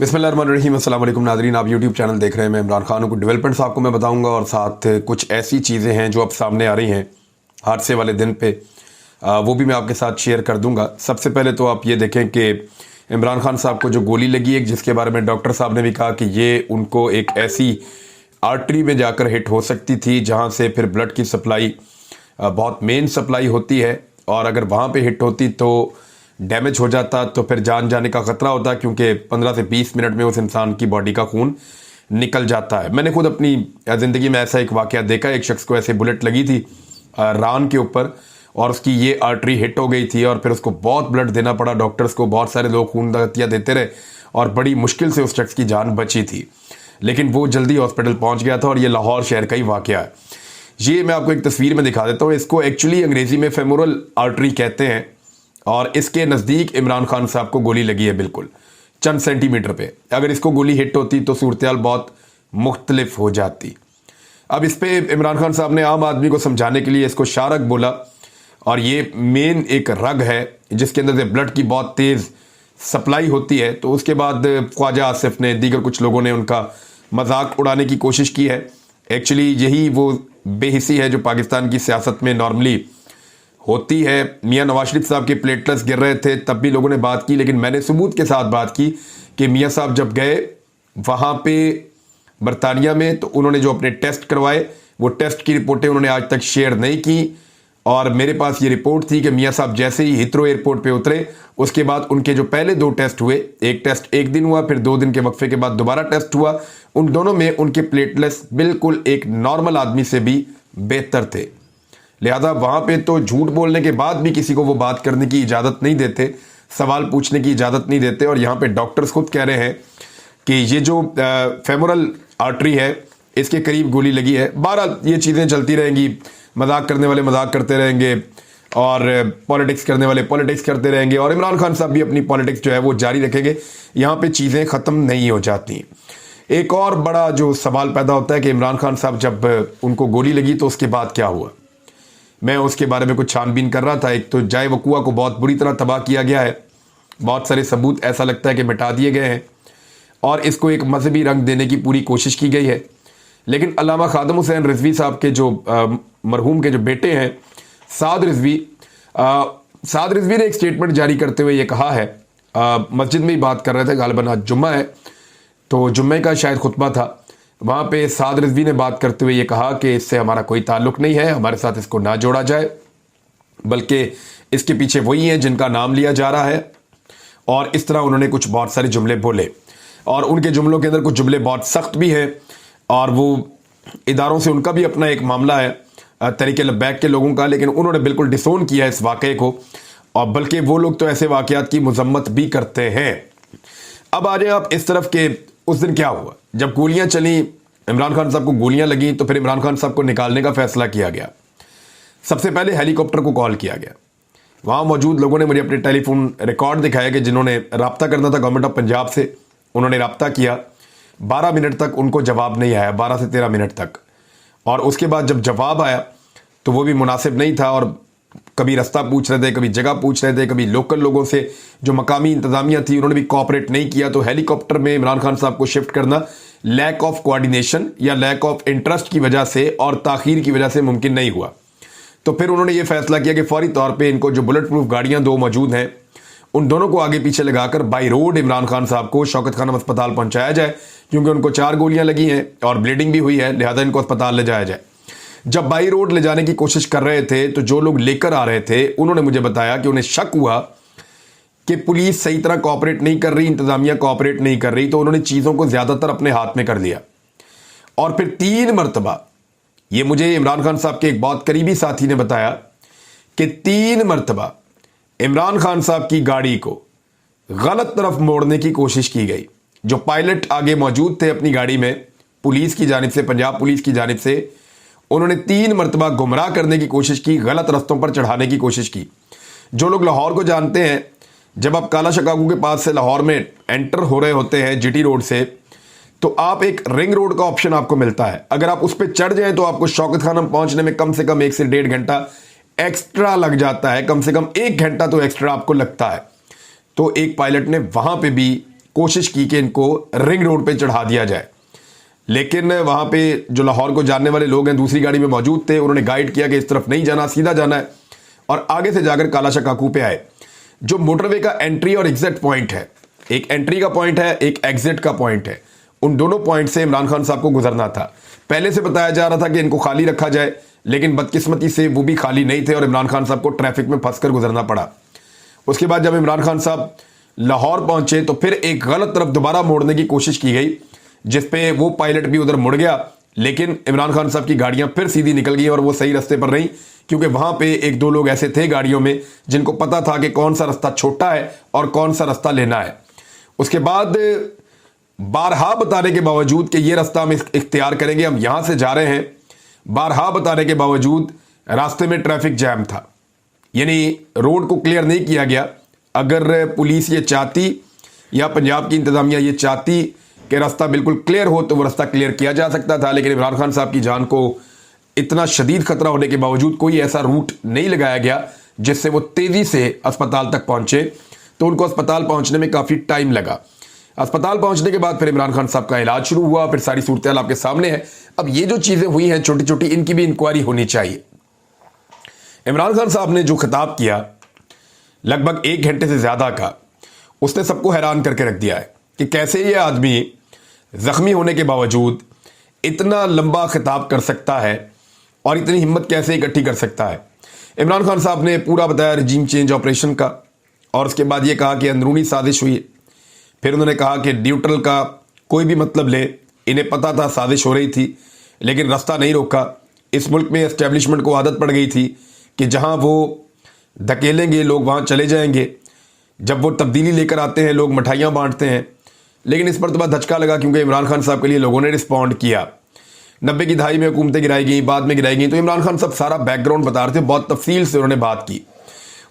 बिस्मिल्लाहिर्रहमानिर्रहीम। अस्सलाम वालेकुम नाज़रीन, आप यूट्यूब चैनल देख रहे हैं। मैं इमरान खान हूं। कुछ डेवलपमेंट्स आपको मैं बताऊंगा और साथ कुछ ऐसी चीज़ें हैं जो अब सामने आ रही हैं हादसे वाले दिन पे, वो भी मैं आपके साथ शेयर कर दूंगा। सबसे पहले तो आप ये देखें कि इमरान खान साहब को जो गोली लगी है, जिसके बारे में डॉक्टर साहब ने भी कहा कि ये उनको एक ऐसी आर्टरी में जाकर हिट हो सकती थी जहाँ से फिर ब्लड की सप्लाई बहुत मेन सप्लाई होती है, और अगर वहाँ पर हिट होती तो डैमेज हो जाता तो फिर जान जाने का ख़तरा होता, क्योंकि 15 से 20 मिनट में उस इंसान की बॉडी का खून निकल जाता है। मैंने खुद अपनी ज़िंदगी में ऐसा एक वाक़या देखा। एक शख्स को ऐसे बुलेट लगी थी रान के ऊपर, और उसकी ये आर्टरी हिट हो गई थी और फिर उसको बहुत ब्लड देना पड़ा डॉक्टर्स को। बहुत सारे लोग खून दतियाँ देते रहे और बड़ी मुश्किल से उस शख्स की जान बची थी, लेकिन वो जल्दी हॉस्पिटल पहुँच गया था। और ये लाहौर शहर का ही वाक़या है। ये मैं आपको एक तस्वीर में दिखा देता हूँ। इसको एक्चुअली अंग्रेज़ी में फेमोरल आर्टरी कहते हैं, और इसके नज़दीक इमरान खान साहब को गोली लगी है, बिल्कुल चंद सेंटीमीटर पे। अगर इसको गोली हिट होती तो सूरत-ए-हाल बहुत मुख्तलिफ हो जाती। अब इस पे इमरान खान साहब ने आम आदमी को समझाने के लिए इसको शारक बोला, और ये मेन एक रग है जिसके अंदर से ब्लड की बहुत तेज़ सप्लाई होती है। तो उसके बाद ख्वाजा आसिफ ने, दीगर कुछ लोगों ने उनका मजाक उड़ाने की कोशिश की है। एक्चुअली यही वो बेहिसी है जो पाकिस्तान की सियासत में नॉर्मली होती है। मियां नवाज शरीफ साहब के प्लेटलेट्स गिर रहे थे, तब भी लोगों ने बात की, लेकिन मैंने सबूत के साथ बात की कि मियां साहब जब गए वहाँ पे बरतानिया में, तो उन्होंने जो अपने टेस्ट करवाए, वो टेस्ट की रिपोर्टें उन्होंने आज तक शेयर नहीं की। और मेरे पास ये रिपोर्ट थी कि मियां साहब जैसे ही हिथ्रो एयरपोर्ट पे उतरे, उसके बाद उनके जो पहले 2 टेस्ट हुए, एक टेस्ट 1 दिन हुआ, फिर 2 दिन के वक्फे के बाद दोबारा टेस्ट हुआ, उन दोनों में उनके प्लेटलेट्स बिल्कुल एक नॉर्मल आदमी से भी बेहतर थे। लिहाजा वहाँ पे तो झूठ बोलने के बाद भी किसी को वो बात करने की इजाज़त नहीं देते, सवाल पूछने की इजाज़त नहीं देते। और यहाँ पे डॉक्टर्स खुद कह रहे हैं कि ये जो फेमोरल आर्टरी है, इसके करीब गोली लगी है। बहरहाल ये चीज़ें चलती रहेंगी, मजाक करने वाले मजाक करते रहेंगे और पॉलिटिक्स करने वाले पॉलिटिक्स करते रहेंगे, और इमरान खान साहब भी अपनी पॉलिटिक्स जो है वो जारी रखेंगे। यहाँ पर चीज़ें ख़त्म नहीं हो जाती। एक और बड़ा जो सवाल पैदा होता है कि इमरान खान साहब जब उनको गोली लगी तो उसके बाद क्या हुआ। मैं उसके बारे में कुछ छानबीन कर रहा था। एक तो जाए वकुआ को बहुत बुरी तरह तबाह किया गया है, बहुत सारे सबूत ऐसा लगता है कि मिटा दिए गए हैं, और इसको एक मजहबी रंग देने की पूरी कोशिश की गई है। लेकिन अल्लामा खादम हुसैन रिजवी साहब के जो मरहूम के जो बेटे हैं साद रिजवी ने एक स्टेटमेंट जारी करते हुए ये कहा है, मस्जिद में ही बात कर रहे थे, गालिबन आज जुम्मा है तो जुम्मे का शायद खुतबा था, वहाँ पे साद रिजवी ने बात करते हुए ये कहा कि इससे हमारा कोई ताल्लुक़ नहीं है, हमारे साथ इसको ना जोड़ा जाए, बल्कि इसके पीछे वही हैं जिनका नाम लिया जा रहा है। और इस तरह उन्होंने कुछ बहुत सारे जुमले बोले, और उनके जुमलों के अंदर कुछ जुमले बहुत सख्त भी हैं, और वो इदारों से उनका भी अपना एक मामला है तरीके लब्बैक के लोगों का, लेकिन उन्होंने बिल्कुल डिसोन किया इस वाक़े को, और बल्कि वो लोग तो ऐसे वाक़यात की मजम्मत भी करते हैं। अब आ जाए आप इस तरफ के, उस दिन क्या हुआ जब गोलियां चली, इमरान खान साहब को गोलियां लगी, तो फिर इमरान खान साहब को निकालने का फैसला किया गया। सबसे पहले हेलीकॉप्टर को कॉल किया गया। वहां मौजूद लोगों ने मुझे अपने टेलीफोन रिकॉर्ड दिखाया कि जिन्होंने रब्ता करना था गवर्नमेंट ऑफ पंजाब से, उन्होंने रब्ता किया। 12 मिनट तक उनको जवाब नहीं आया, 12 से 13 मिनट तक। और उसके बाद जब जवाब आया तो वो भी मुनासिब नहीं था, और कभी रास्ता पूछ रहे थे, कभी जगह पूछ रहे थे, कभी लोकल लोगों से जो मकामी इंतजामिया थी उन्होंने भी कोऑपरेट नहीं किया। तो हेलीकॉप्टर में इमरान खान साहब को शिफ्ट करना लैक ऑफ कोऑर्डिनेशन या लैक ऑफ इंटरेस्ट की वजह से और ताखीर की वजह से मुमकिन नहीं हुआ। तो फिर उन्होंने ये फैसला किया कि फौरी तौर पर इनको जो बुलेट प्रूफ गाड़ियाँ 2 मौजूद हैं, उन दोनों को आगे पीछे लगाकर बाई रोड इमरान खान साहब को शौकत खानम अस्पताल पहुँचाया जाए, क्योंकि उनको 4 गोलियाँ लगी हैं और ब्लीडिंग भी हुई है, लिहाजा इनको अस्पताल ले जाया जाए। जब बाई रोड ले जाने की कोशिश कर रहे थे तो जो लोग लेकर आ रहे थे उन्होंने मुझे बताया कि उन्हें शक हुआ कि पुलिस सही तरह कोऑपरेट नहीं कर रही, इंतजामिया कोऑपरेट नहीं कर रही, तो उन्होंने चीज़ों को ज़्यादातर अपने हाथ में कर लिया। और फिर 3 मरतबा, ये मुझे इमरान खान साहब के एक बहुत करीबी साथी ने बताया कि 3 मरतबा इमरान खान साहब की गाड़ी को गलत तरफ मोड़ने की कोशिश की गई। जो पायलट आगे मौजूद थे अपनी गाड़ी में, पुलिस की जानिब से, पंजाब पुलिस की जानिब से, उन्होंने 3 मरतबा गुमराह करने की कोशिश की, गलत रस्तों पर चढ़ाने की कोशिश की। जो लोग लाहौर को जानते हैं, जब आप काला शकागू के पास से लाहौर में एंटर हो रहे होते हैं जीटी रोड से, तो आप एक रिंग रोड का ऑप्शन आपको मिलता है। अगर आप उस पर चढ़ जाएं तो आपको शौकत खानम पहुंचने में कम से कम 1 से 1.5 घंटा एक्स्ट्रा लग जाता है, कम से कम 1 घंटा तो एक्स्ट्रा आपको लगता है। तो एक पायलट ने वहां पे भी कोशिश की कि इनको रिंग रोड पे चढ़ा दिया जाए, लेकिन वहाँ पे जो लाहौर को जानने वाले लोग हैं दूसरी गाड़ी में मौजूद थे। उन्होंने गाइड किया कि इस तरफ नहीं जाना, सीधा जाना है, और आगे से जाकर कालाशाह काकू पे आए। जो मोटरवे का एंट्री और एग्जिट पॉइंट है, एक एंट्री का पॉइंट है, एक एग्जिट का पॉइंट है, उन दोनों पॉइंट से इमरान खान साहब को गुजरना था। पहले से बताया जा रहा था कि इनको खाली रखा जाए, लेकिन बदकिस्मती से वो भी खाली नहीं थे और इमरान खान साहब को ट्रैफिक में फंसकर गुजरना पड़ा। उसके बाद जब इमरान खान साहब लाहौर पहुंचे तो फिर एक गलत तरफ दोबारा मोड़ने की कोशिश की गई, जिसपे वो पायलट भी उधर मुड़ गया, लेकिन इमरान खान साहब की गाड़ियां फिर सीधी निकल गई और वो सही रास्ते पर रही, क्योंकि वहां पे एक दो लोग ऐसे थे गाड़ियों में जिनको पता था कि कौन सा रास्ता छोटा है और कौन सा रास्ता लेना है। उसके बाद बारहा बताने के बावजूद कि ये रास्ता हम इख्तियार करेंगे, हम यहां से जा रहे हैं, बारहा बताने के बावजूद रास्ते में ट्रैफिक जैम था, यानी रोड को क्लियर नहीं किया गया। अगर पुलिस ये चाहती या पंजाब की इंतजामिया ये चाहती कि रास्ता बिल्कुल क्लियर हो तो वो रास्ता क्लियर किया जा सकता था, लेकिन इमरान खान साहब की जान को इतना शदीद खतरा होने के बावजूद कोई ऐसा रूट नहीं लगाया गया जिससे वो तेजी से अस्पताल तक पहुंचे। तो उनको अस्पताल पहुंचने में काफ़ी टाइम लगा। अस्पताल पहुंचने के बाद फिर इमरान खान साहब का इलाज शुरू हुआ, फिर सारी सूरत आपके सामने है। अब ये जो चीज़ें हुई हैं छोटी छोटी, इनकी भी इंक्वायरी होनी चाहिए। इमरान खान साहब ने जो खिताब किया लगभग 1 घंटे से ज़्यादा का, उसने सबको हैरान करके रख दिया है कि कैसे ये आदमी ज़ख्मी होने के बावजूद इतना लंबा खिताब कर सकता है और इतनी हिम्मत कैसे इकट्ठी कर सकता है। इमरान खान साहब ने पूरा बताया रिजीम चेंज ऑपरेशन का, और उसके बाद ये कहा कि अंदरूनी साजिश हुई। फिर उन्होंने कहा कि न्यूट्रल का कोई भी मतलब ले, इन्हें पता था साजिश हो रही थी, लेकिन रास्ता नहीं रोका। इस मुल्क में एस्टेब्लिशमेंट को आदत पड़ गई थी कि जहाँ वो धकेलेंगे लोग वहाँ चले जाएंगे, जब वो तब्दीली लेकर आते हैं लोग मिठाइयाँ बांटते हैं। लेकिन इस मरतबा धचका लगा, क्योंकि इमरान खान साहब के लिए लोगों ने रिस्पॉन्ड किया। 90 की दहाई में हुकूमतें गिराई गई, बाद में गिराई गई, तो इमरान खान साहब सारा बैकग्राउंड बता रहे थे, बहुत तफसील से उन्होंने बात की।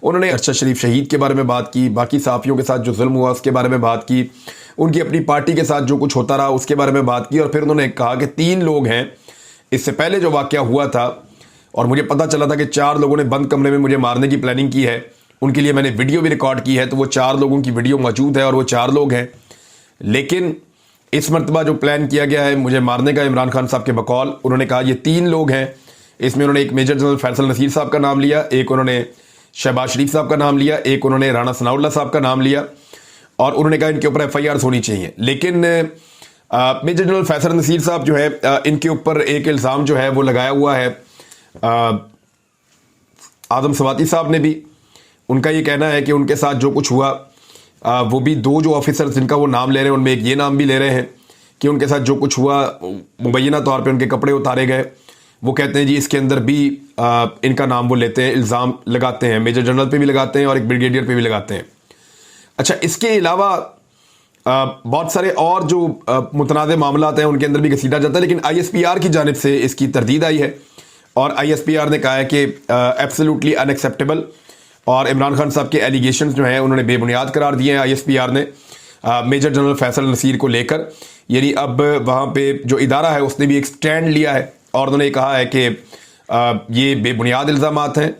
उन्होंने अरशद शरीफ शहीद के बारे में बात की, बाकी सहाफ़ियों के साथ जो जुल्म हुआ उसके बारे में बात की, उनकी अपनी पार्टी के साथ जो कुछ होता रहा उसके बारे में बात की। और फिर उन्होंने कहा कि 3 लोग हैं, इससे पहले जो वाक़या हुआ था और मुझे पता चला था कि 4 लोगों ने बंद कमरे में मुझे मारने की प्लानिंग की है, उनके लिए मैंने वीडियो भी रिकॉर्ड की है, तो वो 4 लोगों की वीडियो मौजूद है और वो 4 लोग हैं। लेकिन इस मरतबा जो प्लान किया गया है मुझे मारने का, इमरान खान साहब के बकौल उन्होंने कहा ये 3 लोग हैं। इसमें उन्होंने एक मेजर जनरल फैसल नसीर साहब का नाम लिया, एक उन्होंने शहबाज शरीफ साहब का नाम लिया, एक उन्होंने राणा सनाउल्लाह साहब का नाम लिया, और उन्होंने कहा इनके ऊपर FIR होनी चाहिए। लेकिन मेजर जनरल फैसल नसीर साहब जो है, इनके ऊपर एक इल्ज़ाम जो है वो लगाया हुआ है आदम सवाती साहब ने भी। उनका ये कहना है कि उनके साथ जो कुछ हुआ, वो भी 2 जो ऑफिसर्स जिनका वो नाम ले रहे हैं उनमें एक ये नाम भी ले रहे हैं कि उनके साथ जो कुछ हुआ मुबैना तौर पे उनके कपड़े उतारे गए। वो कहते हैं जी इसके अंदर भी इनका नाम वो लेते हैं, इल्ज़ाम लगाते हैं, मेजर जनरल पे भी लगाते हैं और एक ब्रिगेडियर पे भी लगाते हैं। अच्छा, इसके अलावा बहुत सारे और जो मुतनाज़ मामलात हैं उनके अंदर भी घसीटा जाता है, लेकिन ISPR की जानिब से इसकी तरदीद आई है और ISPR ने कहा है कि एब्सोल्युटली अनएक्सेप्टेबल, और इमरान खान साहब के एलिगेशंस जो हैं उन्होंने बेबुनियाद करार दिए हैं ISPR ने मेजर जनरल फैसल नसीर को लेकर। यानी अब वहाँ पे जो इदारा है उसने भी एक स्टैंड लिया है और उन्होंने कहा है कि ये बेबुनियाद इल्ज़ामात हैं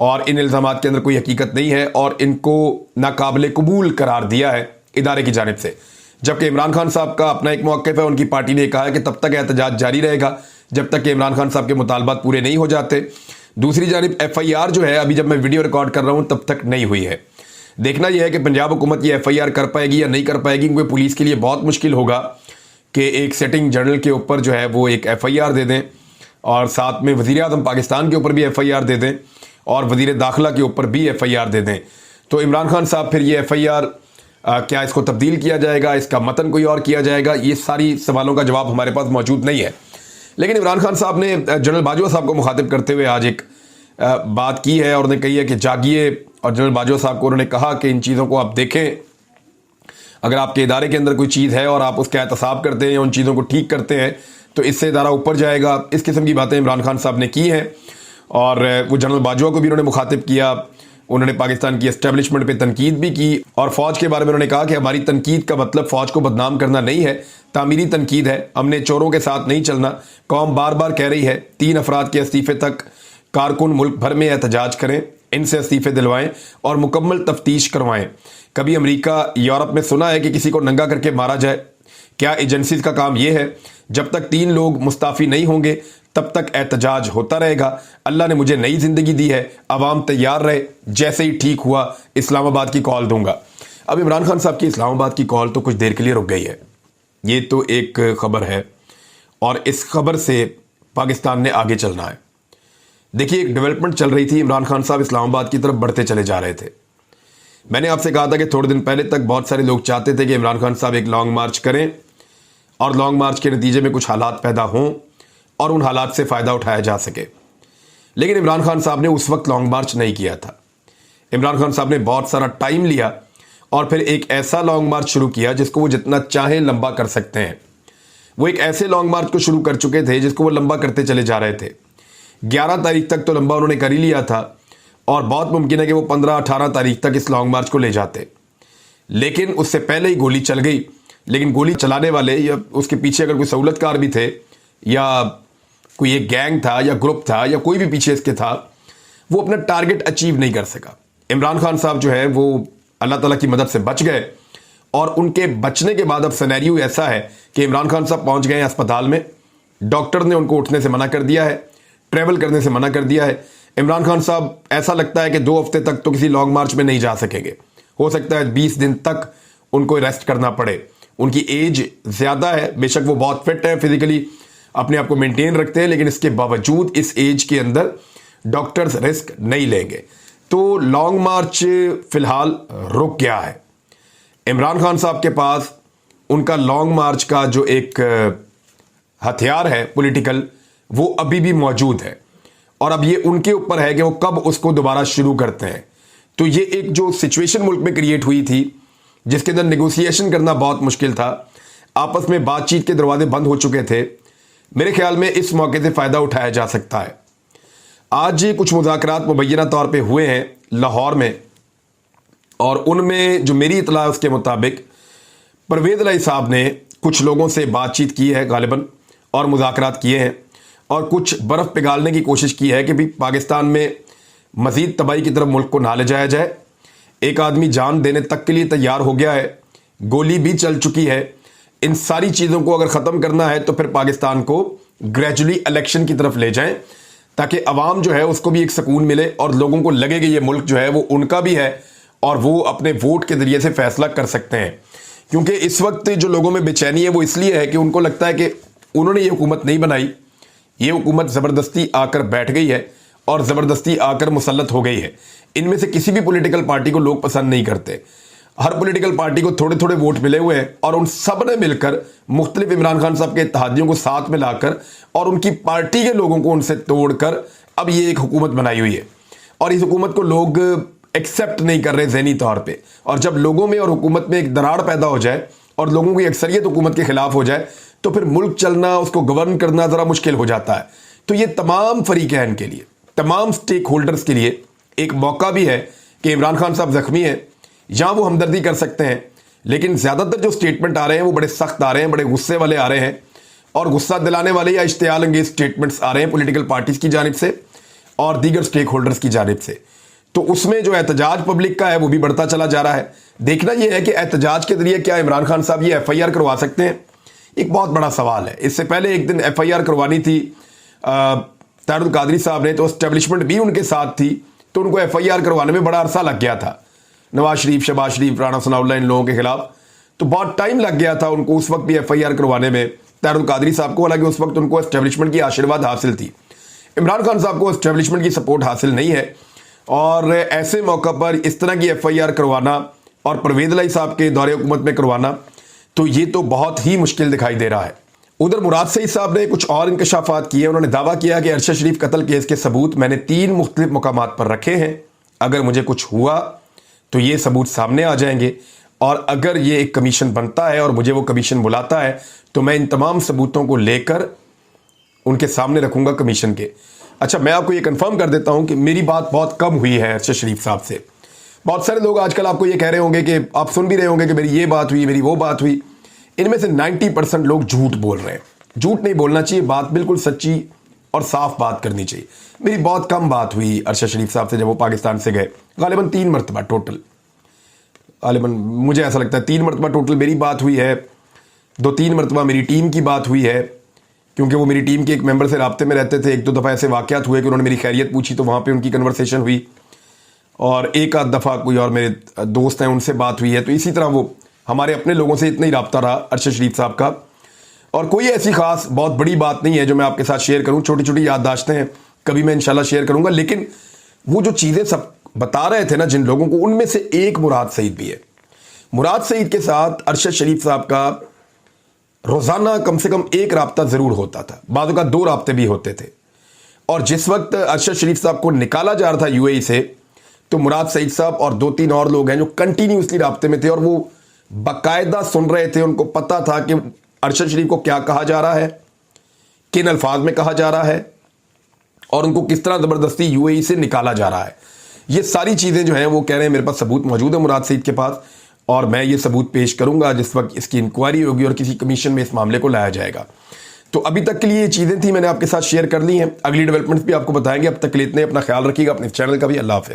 और इन इल्ज़ामात के अंदर कोई हकीकत नहीं है और इनको नाकाबिले कबूल करार दिया है इदारे की जानिब से। जबकि इमरान खान साहब का अपना एक मौक़िफ़ है, उनकी पार्टी ने कहा है कि तब तक एहतजाज जारी रहेगा जब तक कि इमरान खान साहब के मुतालबात पूरे नहीं हो जाते। दूसरी जानिब FIR जो है, अभी जब मैं वीडियो रिकॉर्ड कर रहा हूँ तब तक नहीं हुई है। देखना यह है कि पंजाब हुकूमत ये FIR कर पाएगी या नहीं कर पाएगी, क्योंकि पुलिस के लिए बहुत मुश्किल होगा कि एक सेटिंग जनरल के ऊपर जो है वो एक FIR दे दें और साथ में वज़ीर आज़म पाकिस्तान के ऊपर भी FIR दे दें और वज़ीर दाखिला के ऊपर भी FIR दे दें। तो इमरान खान साहब फिर ये FIR क्या इसको तब्दील किया जाएगा, इसका मतन कोई और किया जाएगा, ये सारी सवालों का जवाब हमारे पास मौजूद नहीं है। लेकिन इमरान खान साहब ने जनरल बाजवा साहब को मुखातिब करते हुए आज एक बात की है और उन्होंने कही है कि जागिए, और जनरल बाजवा साहब को उन्होंने कहा कि इन चीज़ों को आप देखें, अगर आपके इदारे के अंदर कोई चीज़ है और आप उसका एहतसाब करते हैं या उन चीज़ों को ठीक करते हैं तो इससे इदारा ऊपर जाएगा। इस किस्म की बातें इमरान खान साहब ने की हैं और वो जनरल बाजवा को भी उन्होंने मुखातिब किया। उन्होंने पाकिस्तान की एस्टेब्लिशमेंट पे तनकीद भी की और फ़ौज के बारे में उन्होंने कहा कि हमारी तनकीद का मतलब फ़ौज को बदनाम करना नहीं है, तामीरी तनकीद है, हमने चोरों के साथ नहीं चलना। कौम बार बार कह रही है 3 अफराद के इस्तीफ़े तक कारकुन मुल्क भर में एहतजाज करें, इनसे इस्तीफ़े दिलवाएं और मुकम्मल तफ्तीश करवाएं। कभी अमेरिका यूरोप में सुना है कि किसी को नंगा करके मारा जाए? क्या एजेंसीज का काम यह है जब तक 3 लोग मुस्ताफी नहीं होंगे तब तक एहतजाज होता रहेगा? अल्लाह ने मुझे नई जिंदगी दी है, अवाम तैयार रहे, जैसे ही ठीक हुआ इस्लामाबाद की कॉल दूंगा। अब इमरान खान साहब की इस्लामाबाद की कॉल तो कुछ देर के लिए रुक गई है, ये तो एक खबर है और इस खबर से पाकिस्तान ने आगे चलना है। देखिए, एक डेवलपमेंट चल रही थी, इमरान खान साहब इस्लामाबाद की तरफ बढ़ते चले जा रहे थे। मैंने आपसे कहा था कि थोड़े दिन पहले तक बहुत सारे लोग चाहते थे कि इमरान खान साहब एक लॉन्ग मार्च करें और लॉन्ग मार्च के नतीजे में कुछ हालात पैदा हों और उन हालात से फ़ायदा उठाया जा सके। लेकिन इमरान खान साहब ने उस वक्त लॉन्ग मार्च नहीं किया था। इमरान खान साहब ने बहुत सारा टाइम लिया और फिर एक ऐसा लॉन्ग मार्च शुरू किया जिसको वो जितना चाहे लंबा कर सकते हैं। वो एक ऐसे लॉन्ग मार्च को शुरू कर चुके थे जिसको वो लंबा करते चले जा रहे थे। 11 तारीख तक तो लंबा उन्होंने कर ही लिया था और बहुत मुमकिन है कि वो 15-18 तारीख तक इस लॉन्ग मार्च को ले जाते, लेकिन उससे पहले ही गोली चल गई। लेकिन गोली चलाने वाले या उसके पीछे अगर कोई सहूलतकार भी थे या कोई एक गैंग था या ग्रुप था या कोई भी पीछे इसके था, वो अपना टारगेट अचीव नहीं कर सका। इमरान खान साहब जो है वो अल्लाह ताला की मदद से बच गए और उनके बचने के बाद अब सिनेरियो ऐसा है कि इमरान खान साहब पहुंच गए अस्पताल में। डॉक्टर ने उनको उठने से मना कर दिया है, ट्रैवल करने से मना कर दिया है। इमरान खान साहब ऐसा लगता है कि 2 हफ्ते तक तो किसी लॉन्ग मार्च में नहीं जा सकेंगे, हो सकता है 20 दिन तक उनको रेस्ट करना पड़े। उनकी एज ज़्यादा है, बेशक वो बहुत फिट है, फिजिकली अपने आप को मेंटेन रखते हैं, लेकिन इसके बावजूद इस एज के अंदर डॉक्टर्स रिस्क नहीं लेंगे। तो लॉन्ग मार्च फिलहाल रुक गया है। इमरान खान साहब के पास उनका लॉन्ग मार्च का जो एक हथियार है पॉलिटिकल, वो अभी भी मौजूद है और अब ये उनके ऊपर है कि वो कब उसको दोबारा शुरू करते हैं। तो ये एक जो सिचुएशन मुल्क में क्रिएट हुई थी जिसके अंदर नेगोशिएशन करना बहुत मुश्किल था, आपस में बातचीत के दरवाजे बंद हो चुके थे, मेरे ख्याल में इस मौके से फ़ायदा उठाया जा सकता है। आज कुछ मुज़ाकरात मुबैना तौर पे हुए हैं लाहौर में और उनमें जो मेरी इतला है उसके मुताबिक परवेज़ इलाही साहब ने कुछ लोगों से बातचीत की है गालिबन और मुज़ाकरात किए हैं और कुछ बर्फ़ पिघालने की कोशिश की है कि भी पाकिस्तान में मज़ीद तबाही की तरफ मुल्क को ना ले जाया जाए। एक आदमी जान देने तक के लिए तैयार हो गया है, गोली भी चल चुकी है। इन सारी चीज़ों को अगर ख़त्म करना है तो फिर पाकिस्तान को ग्रेजुअली इलेक्शन की तरफ ले जाएं ताकि अवाम जो है उसको भी एक सुकून मिले और लोगों को लगे कि ये मुल्क जो है वो उनका भी है और वो अपने वोट के ज़रिए से फैसला कर सकते हैं। क्योंकि इस वक्त जो लोगों में बेचैनी है वो इसलिए है कि उनको लगता है कि उन्होंने ये हुकूमत नहीं बनाई, ये हुकूमत ज़बरदस्ती आकर बैठ गई है और ज़बरदस्ती आकर मुसल्लत हो गई है। इनमें से किसी भी पॉलिटिकल पार्टी को लोग पसंद नहीं करते। हर पॉलिटिकल पार्टी को थोड़े थोड़े वोट मिले हुए हैं और उन सब ने मिलकर मुख्तलिफ इमरान खान साहब के इत्तेहादियों को साथ में लाकर और उनकी पार्टी के लोगों को उनसे तोड़कर अब ये एक हुकूमत बनाई हुई है और इस हुकूमत को लोग एक्सेप्ट नहीं कर रहे ज़हनी तौर पे। और जब लोगों में और हुकूमत में एक दरार पैदा हो जाए और लोगों की अक्सरियत हुकूमत के खिलाफ हो जाए तो फिर मुल्क चलना, उसको गवर्न करना ज़रा मुश्किल हो जाता है। तो ये तमाम फरीकैन के लिए, तमाम स्टेक होल्डर्स के लिए एक मौका भी है कि इमरान खान साहब ज़ख्मी हैं, यहाँ वो हमदर्दी कर सकते हैं, लेकिन ज़्यादातर जो स्टेटमेंट आ रहे हैं वो बड़े सख्त आ रहे हैं, बड़े गुस्से वाले आ रहे हैं और गुस्सा दिलाने वाले या इश्तियाल अंगेज स्टेटमेंट्स आ रहे हैं पॉलिटिकल पार्टीज़ की जानिब से और दीगर स्टेक होल्डर्स की जानिब से। तो उसमें जो एहतजाज पब्लिक का है वो भी बढ़ता चला जा रहा है। देखना यह है कि एहतजाज के जरिए क्या इमरान खान साहब ये FIR करवा सकते हैं, एक बहुत बड़ा सवाल है। इससे पहले एक दिन FIR करवानी थी तारुल कादरी साहब ने, तो एस्टेब्लिशमेंट भी उनके साथ थी, तो उनको FIR करवाने में बड़ा अरसा लग गया था। नवाज शरीफ, शहबाज शरीफ, राणा सनाउल्लाह, इन लोगों के खिलाफ तो बहुत टाइम लग गया था उनको उस वक्त भी FIR करवाने में तारुल कादरी साहब को। हालांकि उस वक्त उनको एस्टेब्लिशमेंट की आशीर्वाद हासिल थी, इमरान खान साहब को एस्टेब्लिशमेंट की सपोर्ट हासिल नहीं है और ऐसे मौका पर इस तरह की FIR करवाना और परवेज़ इलाही साहब के दौरे हुकूमत में करवाना, तो ये तो बहुत ही मुश्किल दिखाई दे रहा है। उधर मुराद सईद साहब ने कुछ और इंकशाफात किए। उन्होंने दावा किया कि अरशद शरीफ कत्ल केस के सबूत मैंने 3 मुख्तलिफ मकामात पर रखे हैं, अगर मुझे कुछ हुआ तो ये सबूत सामने आ जाएंगे और अगर ये एक कमीशन बनता है और मुझे वो कमीशन बुलाता है तो मैं इन तमाम सबूतों को लेकर उनके सामने रखूंगा कमीशन के। अच्छा, मैं आपको ये कंफर्म कर देता हूं कि मेरी बात बहुत कम हुई है अरशद शरीफ साहब से। बहुत सारे लोग आजकल आपको ये कह रहे होंगे कि आप सुन भी रहे होंगे कि मेरी ये बात हुई, मेरी वो बात हुई। इनमें से 90% लोग झूठ बोल रहे हैं। झूठ नहीं बोलना चाहिए, बात बिल्कुल सच्ची और साफ बात करनी चाहिए। मेरी बहुत कम बात हुई अरशद शरीफ साहब से जब वो पाकिस्तान से गए, गालिबन 3 मरतबा टोटल। गालिबन मुझे ऐसा लगता है 3 मरतबा टोटल मेरी बात हुई है, 2-3 मरतबा मेरी टीम की बात हुई है, क्योंकि वो मेरी टीम के एक मेंबर से राब्ते में रहते थे। 1-2 दफ़ा ऐसे वाक़यात हुए कि उन्होंने मेरी खैरियत पूछी तो वहाँ पे उनकी कन्वर्सेशन हुई, और एक आध दफ़ा कोई और मेरे दोस्त हैं उनसे बात हुई है। तो इसी तरह वो हमारे अपने लोगों से इतना ही रब्ता रहा अरशद शरीफ साहब का। और कोई ऐसी खास बहुत बड़ी बात नहीं है जो मैं आपके साथ शेयर करूं, छोटी छोटी याददाश्तें हैं, कभी मैं इंशाल्लाह शेयर करूंगा। लेकिन वो जो चीज़ें सब बता रहे थे ना जिन लोगों को, उनमें से एक मुराद सईद भी है। मुराद सईद के साथ अरशद शरीफ साहब का रोज़ाना कम से कम एक राब्ता ज़रूर होता था, बाज़ों का 2 राब्ते भी होते थे। और जिस वक्त अरशद शरीफ साहब को निकाला जा रहा था यूएई से, तो मुराद सईद साहब और 2-3 और लोग हैं जो कंटिन्यूसली राब्ते में थे और वो बाकायदा सुन रहे थे। उनको पता था कि अरशद शरीफ को क्या कहा जा रहा है, किन अल्फाज में कहा जा रहा है, और उनको किस तरह ज़बरदस्ती यूएई से निकाला जा रहा है। ये सारी चीज़ें जो हैं वो कह रहे हैं मेरे पास सबूत मौजूद है मुराद सईद के पास, और मैं ये सबूत पेश करूंगा जिस वक्त इसकी इंक्वायरी होगी और किसी कमीशन में इस मामले को लाया जाएगा। तो अभी तक के लिए ये चीज़ें थी, मैंने आपके साथ शेयर कर ली हैं। अगली डेवलपमेंट्स भी आपको बताएंगे। अब तक के लिए इतने, अपना ख्याल रखिएगा, अपने चैनल का भी। अल्लाह हाफ़िज़।